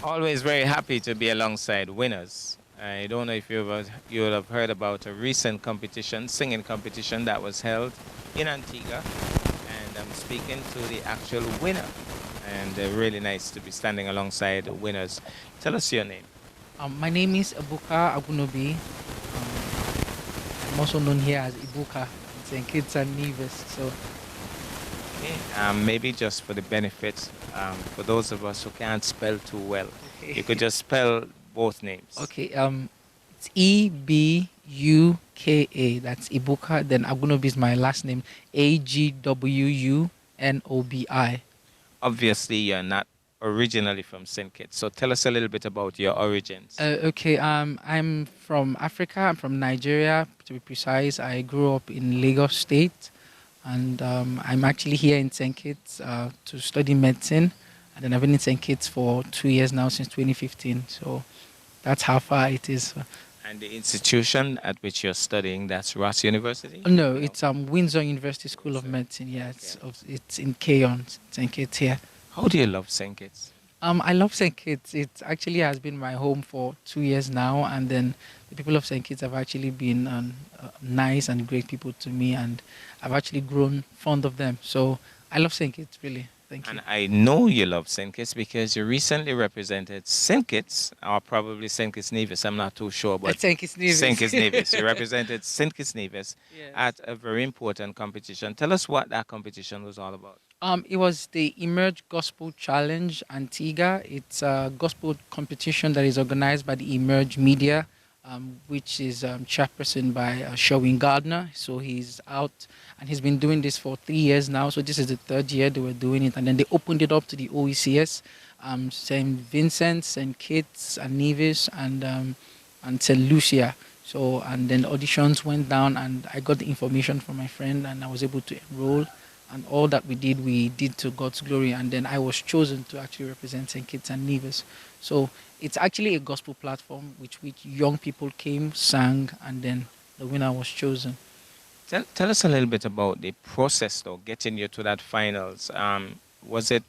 Always very happy to be alongside winners. I don't know if you would have heard about a recent competition, singing competition that was held in Antigua, and I'm speaking to the actual winner. And really nice to be standing alongside winners. Tell us your name. My name is Ebuka Elvins. I'm also known here as Ebuka in St.Kitts-Nevis. So, Okay. Maybe just for the benefit, for those of us who can't spell too well, you could okay, just spell both names. okay. It's Ebuka. That's Ebuka. Then Agunobi is my last name. Agwunobi. Obviously, you're not originally from St. Kitts, so tell us a little bit about your origins. Okay. I'm from Africa. I'm from Nigeria, to be precise. I grew up in Lagos State, and I'm actually here in St. Kitts to study medicine. And then I've been in St. Kitts for 2 years now, since 2015. So that's how far it is. And the institution at which you're studying, that's Ross University? No, No. it's Windsor University School of Windsor. Medicine. Yeah, Okay. it's in Keyon, St. Kitts here. How do you love St. Kitts? I love St. Kitts. It actually has been my home for 2 years now, and then the people of St. Kitts have actually been nice and great people to me, and I've actually grown fond of them. So I love St. Kitts, really. Thank you. And I know you love St. Kitts because you recently represented St. Kitts, or probably St. Kitts-Nevis, I'm not too sure, but St. Kitts-Nevis. St. Kitts-Nevis. You represented St. Kitts-Nevis Yes. at a very important competition. Tell us what that competition was all about. It was the Emerge Gospel Challenge Antigua. It's a gospel competition that is organized by the Emerge Media, which is chairperson by Sherwin Gardner. So he's out and he's been doing this for 3 years now. So this is the third year they were doing it. And then they opened it up to the OECS, St. Vincent, St. Kitts and Nevis, and St. Lucia. So, and then the auditions went down, and I got the information from my friend, and I was able to enroll, and all that we did to God's glory. And then I was chosen to actually represent St. Kitts and Nevis. So it's actually a gospel platform which young people came, sang, and then the winner was chosen. Tell us a little bit about the process, though, getting you to that finals. Was it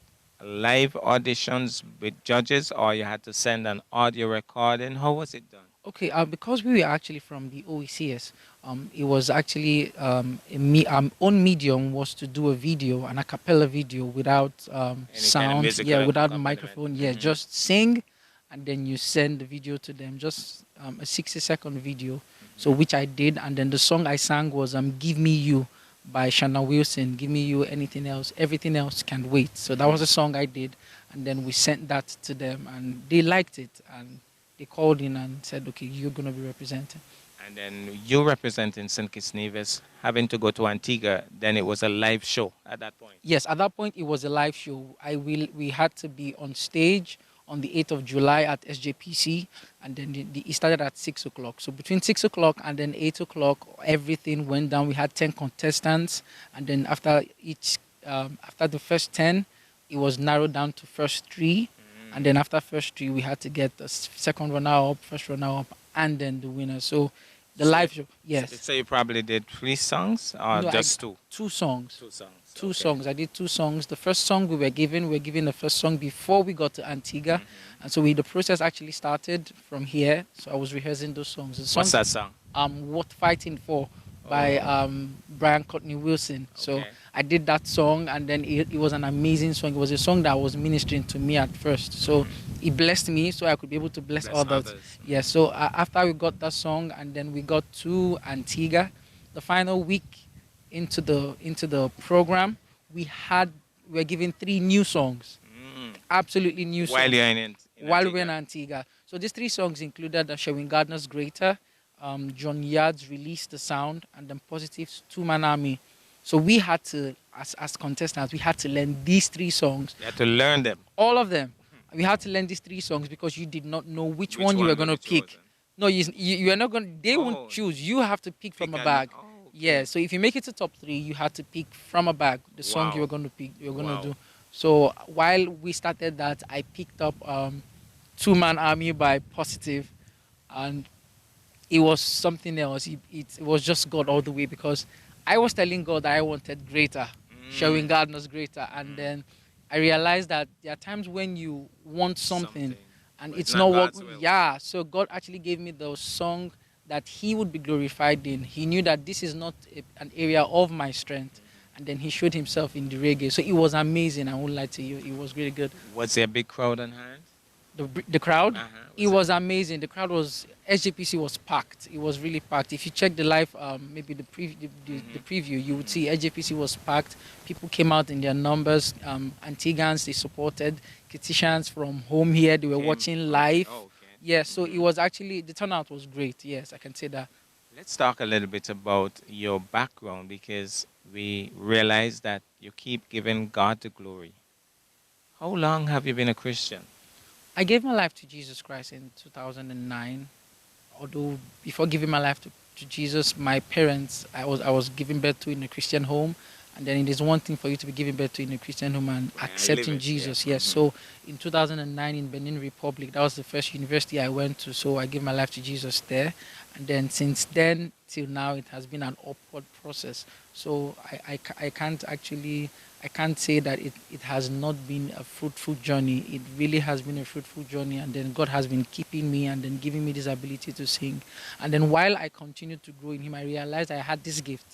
live auditions with judges, or you had to send an audio recording? How was it done? Okay, because we were actually from the OECS, it was actually own medium was to do a video, an a cappella video without Any kind of sound, musical yeah, without accompaniment? microphone, yeah, just sing, and then you send the video to them, just a 60-second video. So which I did, and then the song I sang was "Give Me You" by Shanna Wilson. Give me you, anything else, everything else can wait. So that was a song I did, and then we sent that to them, and they liked it, and they called in and said, "Okay, you're gonna be representing." And then you representing St. Kitts-Nevis, having to go to Antigua, then it was a live show at that point. Yes, at that point it was a live show. We had to be on stage on the 8th of July at SJPC, and then it started at 6 o'clock. So between 6 o'clock and then 8 o'clock, everything went down. We had 10 contestants, and then after the first 10, it was narrowed down to first three, and then after first three, we had to get the second runner up, first runner up, and then the winner. So the So- live show, yes. So you probably did 3 songs or No, just two? Two songs. 2 songs. Two okay. songs. I did 2 songs. The first song we were given the first song before we got to Antigua, and so the process actually started from here. So I was rehearsing those songs. The What's songs, that song? "What Fighting For" by Brian Courtney Wilson. So Okay. I did that song, and then it was an amazing song. It was a song that was ministering to me at first. So it blessed me, so I could be able to bless others. Yeah. So after we got that song, and then we got to Antigua, the final week into the program, we were given 3 new songs, Mm. absolutely new songs. While you're in While we were in Antigua. Antigua. So these 3 songs included Sherwin Gardner's Greater, John Yard's Release the Sound, and then Positive's Two Man Army. So we had to, as contestants, we had to learn these 3 songs, You had to learn them. all of them. We had to learn these 3 songs because you did not know which one you were going to would be pick. chosen? No, you are not going. They Oh. won't choose. You have to pick from Pick a an- bag. oh, okay. Yeah. So if you make it to top 3, you had to pick from a bag the song you Wow. were going to pick. You're going Wow. to do. So while we started that, I picked up Two Man Army by Positive, and it was something else. It was just God all the way, because I was telling God that I wanted greater, Sherwin Gardner's Greater, and then I realized that there are times when you want something, and But it's it's not not what. God's will. Yeah, so God actually gave me the song that He would be glorified in. He knew that this is not an area of my strength, and then He showed Himself in the reggae. So it was amazing. I won't lie to you, it was really good. Was there a big crowd on hand? The crowd, it Was it? was amazing. The crowd was, SGPC was packed. It was really packed. If you check the live, maybe the preview, you would see SGPC was packed. People came out in their numbers. Antiguans, they supported. Kittians from home here, they were Came watching from. live. Oh, okay. Yeah, so it was actually, the turnout was great. Yes, I can say that. Let's talk a little bit about your background because we realize that you keep giving God the glory. How long have you been a Christian? I gave my life to Jesus Christ in 2009. Although before giving my life to Jesus, my parents, I was giving birth to in a Christian home, and then it is one thing for you to be giving birth to in a Christian home and And live accepting it, yeah. Jesus. Yes. So in 2009 in Benin Republic, that was the first university I went to. So I gave my life to Jesus there, and then since then till now, it has been an upward process. So I can't actually, I can't say that it has not been a fruitful journey. It really has been a fruitful journey. And then God has been keeping me and then giving me this ability to sing. And then while I continued to grow in Him, I realized I had this gift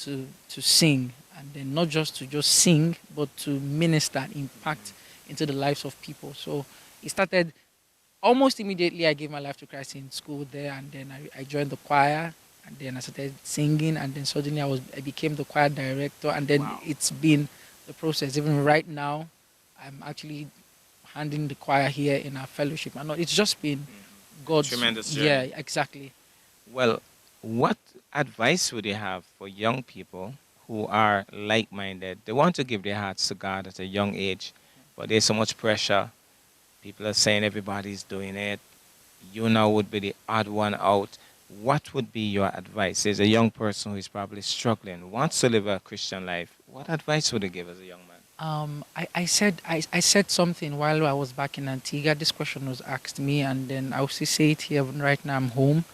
to sing. And then not just to just sing, but to minister, impact into the lives of people. So it started almost immediately. I gave my life to Christ in school there. And then I joined the choir. And then I started singing, and then suddenly I became the choir director, and then Wow. it's been the process. Even right now, I'm actually handling the choir here in our fellowship. And it's just been God's, Tremendous yeah, journey. exactly. Well, what advice would you have for young people who are like minded? They want to give their hearts to God at a young age, but there's so much pressure. People are saying everybody's doing it. You now would be the odd one out. What would be your advice? There's a young person who is probably struggling, wants to live a Christian life. What advice would you give as a young man? I said something while I was back in Antigua. This question was asked me, and then I also say it here right now. I'm home.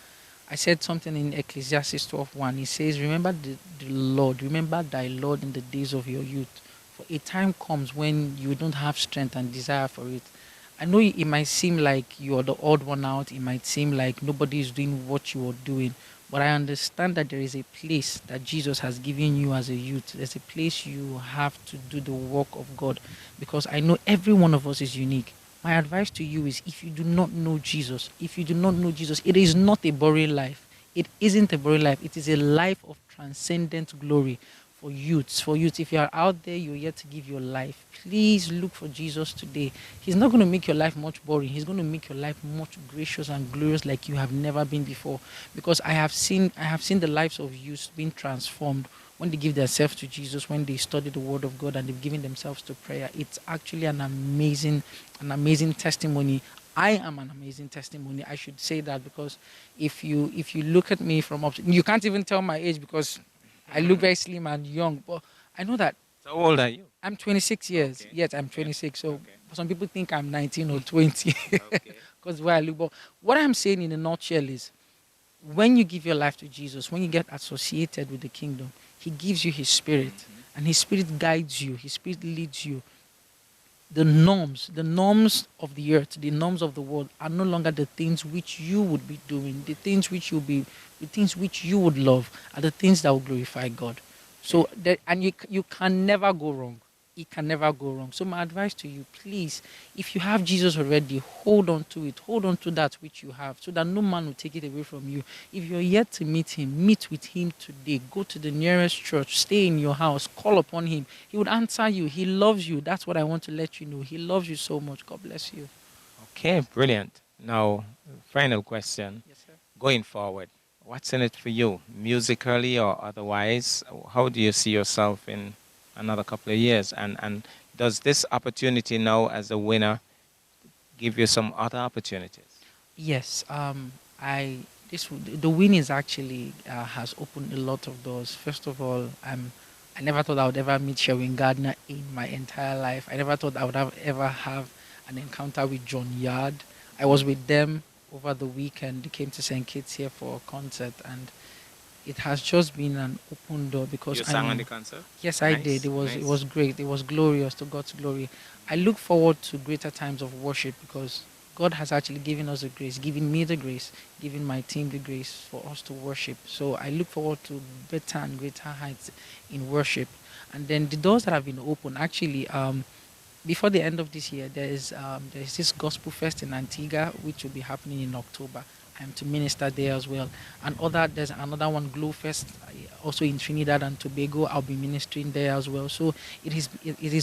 I said something in Ecclesiastes 12:1. He says, "Remember the Lord. Remember thy Lord in the days of your youth. For a time comes when you don't have strength and desire for it." I know it might seem like you're the odd one out. It might seem like nobody is doing what you are doing. But I understand that there is a place that Jesus has given you as a youth. There's a place you have to do the work of God. Because I know every one of us is unique. My advice to you is, if you do not know Jesus, if you do not know Jesus, it is not a boring life. It isn't a boring life. It is a life of transcendent glory for youths. For youths, if you are out there, you're yet to give your life, please look for Jesus today. He's not going to make your life much boring. He's going to make your life much gracious and glorious like you have never been before. Because I have seen the lives of youths being transformed when they give themselves to Jesus, when they study the Word of God and they've given themselves to prayer. It's actually an amazing testimony. I am an amazing testimony. I should say that, because if you look at me from up, you can't even tell my age because I look very slim and young. But I know that So how old are you? I'm 26 years. Okay. Yes, I'm Okay. 26. So Okay. some people think I'm 19 or 20 Okay. because where I look. But what I'm saying in a nutshell is, when you give your life to Jesus, when you get associated with the kingdom, He gives you His Spirit, and His Spirit guides you. His Spirit leads you. The norms of the earth, the norms of the world are no longer the things which you would be doing. The things which you would love are the things that will glorify God. So that, and you can never go wrong. It can never go wrong. So my advice to you, please, if you have Jesus already, hold on to it. Hold on to that which you have, so that no man will take it away from you. If you're yet to meet Him, meet with Him today. Go to the nearest church, stay in your house, call upon Him. He would answer you. He loves you. That's what I want to let you know. He loves you so much. God bless you. Okay, brilliant. Now, final question. Yes, sir. Going forward, what's in it for you, musically or otherwise? How do you see yourself in another couple of years? And does this opportunity now as a winner give you some other opportunities? Yes, I the win is actually has opened a lot of doors. First of all, I never thought I would ever meet Sherwin Gardner in my entire life. I never thought I would ever have an encounter with John Yard. I was with them over the weekend. They came to St. Kitts here for a concert, and it has just been an open door, because You I sang on know. the concert? Yes, I did. Nice, It was nice. great. It was glorious, to God's glory. I look forward to greater times of worship, because God has actually given us the grace, given me the grace, given my team the grace for us to worship. So I look forward to better and greater heights in worship. And then the doors that have been opened, actually, before the end of this year, there is this gospel fest in Antigua, which will be happening in October. I'm to minister there as well. And there's another one, Glow Fest, also in Trinidad and Tobago. I'll be ministering there as well. So it is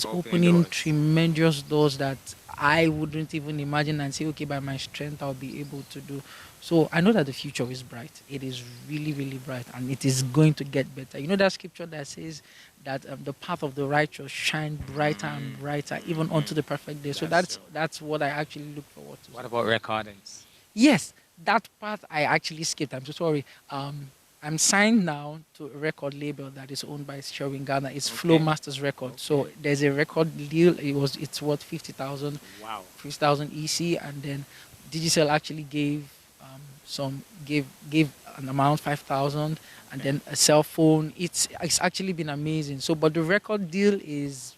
Opening opening doors. tremendous doors that I wouldn't even imagine and say, okay, by my strength, I'll be able to do. So I know that the future is bright. It is really, really bright, and it is going to get better. You know that scripture that says that the path of the righteous shine brighter and brighter, even unto the perfect day. So That's that's true. that's what I actually look forward to. What So about recordings? yes, that part I actually skipped. I'm so sorry. I'm signed now to a record label that is owned by Sherwin Gardner. It's Flow Okay. Masters Records. So Okay. there's a record deal. It's worth 50,000, Wow. 50,000 EC, and then Digicel actually gave an amount 5,000, and Okay. then a cell phone. It's actually been amazing. So, but the record deal is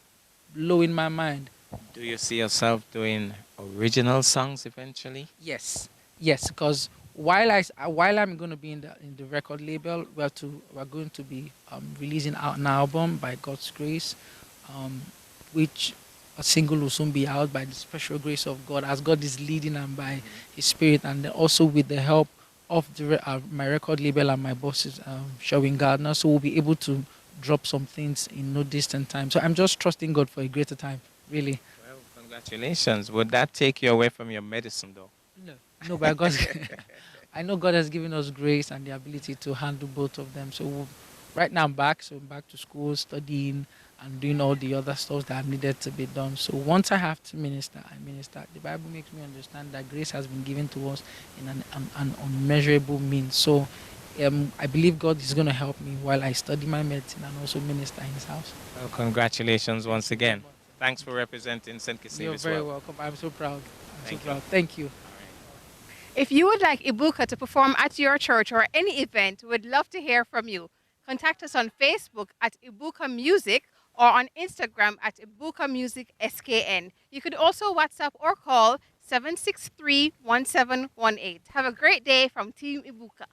blowing my mind. Do you see yourself doing original songs eventually? Yes, yes, because while I'm going to be in the record label, we're going to be releasing an album by God's grace, um, which a single will soon be out by the special grace of God, as God is leading and by His Spirit, and then also with the help of my record label and my bosses, Sherwin Gardner. So we'll be able to drop some things in no distant time. So I'm just trusting God for a greater time, really. Well, congratulations. Would that take you away from your medicine, though? No, no, by God's, I know God has given us grace and the ability to handle both of them. So right now I'm back. So I'm back to school, studying and doing all the other stuff that needed to be done. So once I have to minister, I minister. The Bible makes me understand that grace has been given to us in an unmeasurable means. So I believe God is going to help me while I study my medicine and also minister in His house. Well, congratulations Thank once you very again. much. Thanks Thank for you. representing St. You're Kitts-Nevis very well. welcome. I'm so proud. I'm so Thank you. proud. Thank you. All right. If you would like Ibuka to perform at your church or any event, we'd love to hear from you. Contact us on Facebook at Ibuka Music or on Instagram at Ibuka Music SKN. You could also WhatsApp or call 763-1718. Have a great day from Team Ibuka.